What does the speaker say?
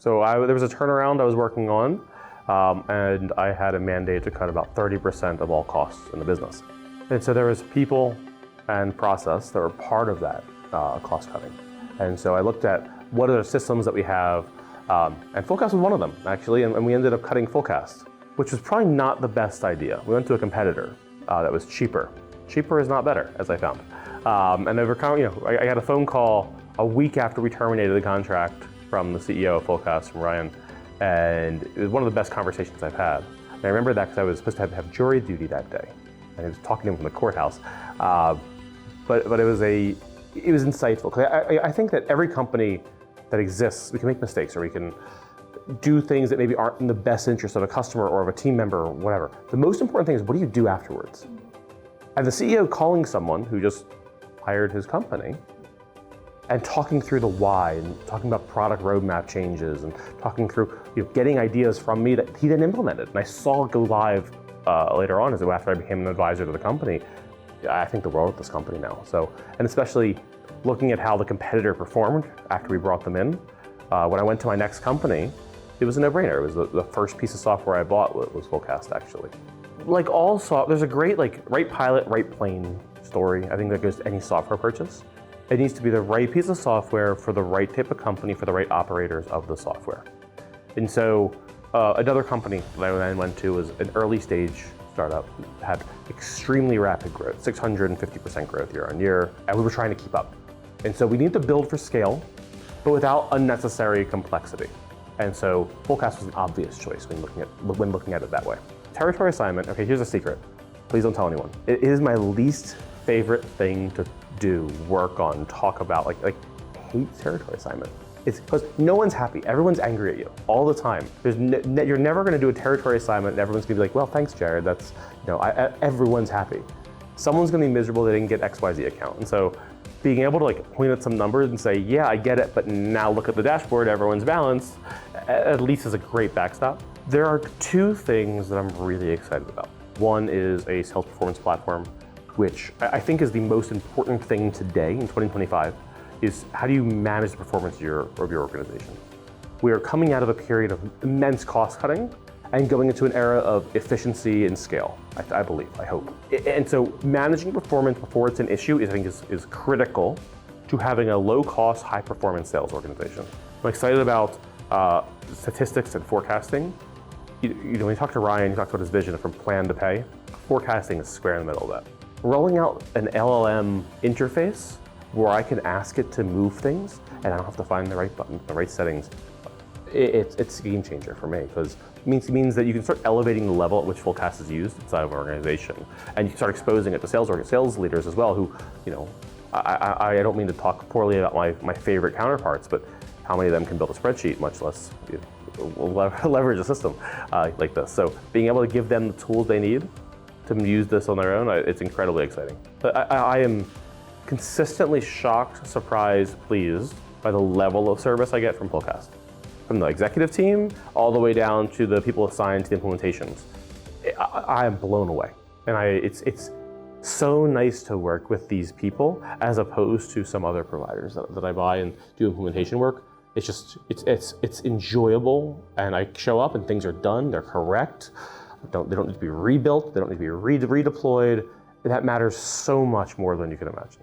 So there was a turnaround I was working on, and I had a mandate to cut about 30% of all costs in the business. And so there was people and process that were part of that cost cutting. And so I looked at what are the systems that we have, and FullCast was one of them, actually, and we ended up cutting FullCast, which was probably not the best idea. We went to a competitor that was cheaper. Cheaper is not better, as I found. And they were kind of, I got a phone call a week after we terminated the contract from the CEO of FullCast, from Ryan, and it was one of the best conversations I've had. And I remember that because I was supposed to have jury duty that day, and I was talking to him from the courthouse. But it was insightful, because I think that every company that exists, we can make mistakes, or we can do things that maybe aren't in the best interest of a customer or of a team member or whatever. The most important thing is, what do you do afterwards? And the CEO calling someone who just hired his company and talking through the why, and talking about product roadmap changes, and talking through getting ideas from me that he then implemented. And I saw it go live later on, after I became an advisor to the company. I think the world of this company now. So, and especially looking at how the competitor performed after we brought them in. When I went to my next company, it was a no-brainer. It was the first piece of software I bought was FullCast, actually. Like all there's a great right pilot, right plane story. I think that goes to any software purchase. It needs to be the right piece of software for the right type of company, for the right operators of the software. And so another company that I then went to was an early stage startup, had extremely rapid growth, 650% growth year on year, and we were trying to keep up. And so we need to build for scale, but without unnecessary complexity. And so FullCast was an obvious choice when looking at it that way. Territory assignment, okay, here's a secret. Please don't tell anyone. It is my least favorite thing to do, work on, talk about. I hate territory assignment. It's because no one's happy. Everyone's angry at you all the time. You're never going to do a territory assignment and everyone's going to be like, well, thanks, Jared. That's, everyone's happy. Someone's going to be miserable they didn't get XYZ account. And so being able to point at some numbers and say, yeah, I get it, but now look at the dashboard, everyone's balanced, at least is a great backstop. There are two things that I'm really excited about. One is a sales performance platform, which I think is the most important thing today in 2025, is how do you manage the performance of your organization? We are coming out of a period of immense cost cutting and going into an era of efficiency and scale, I believe, I hope. And so managing performance before it's an issue is critical to having a low-cost, high-performance sales organization. I'm excited about statistics and forecasting. When you talk to Ryan, you talk about his vision from plan to pay. Forecasting is square in the middle of that. Rolling out an LLM interface where I can ask it to move things and I don't have to find the right button, the right settings, it's a game changer for me, because it means that you can start elevating the level at which FullCast is used inside of an organization, and you can start exposing it to sales leaders as well, who, I don't mean to talk poorly about my favorite counterparts, but how many of them can build a spreadsheet, much less leverage a system like this. So being able to give them the tools they need to use this on their own, it's incredibly exciting. But I am consistently shocked, surprised, pleased by the level of service I get from FullCast. From the executive team all the way down to the people assigned to the implementations. I am blown away. And it's so nice to work with these people as opposed to some other providers that I buy and do implementation work. It's enjoyable, and I show up and things are done, they're correct. They don't need to be rebuilt, they don't need to be redeployed. That matters so much more than you can imagine.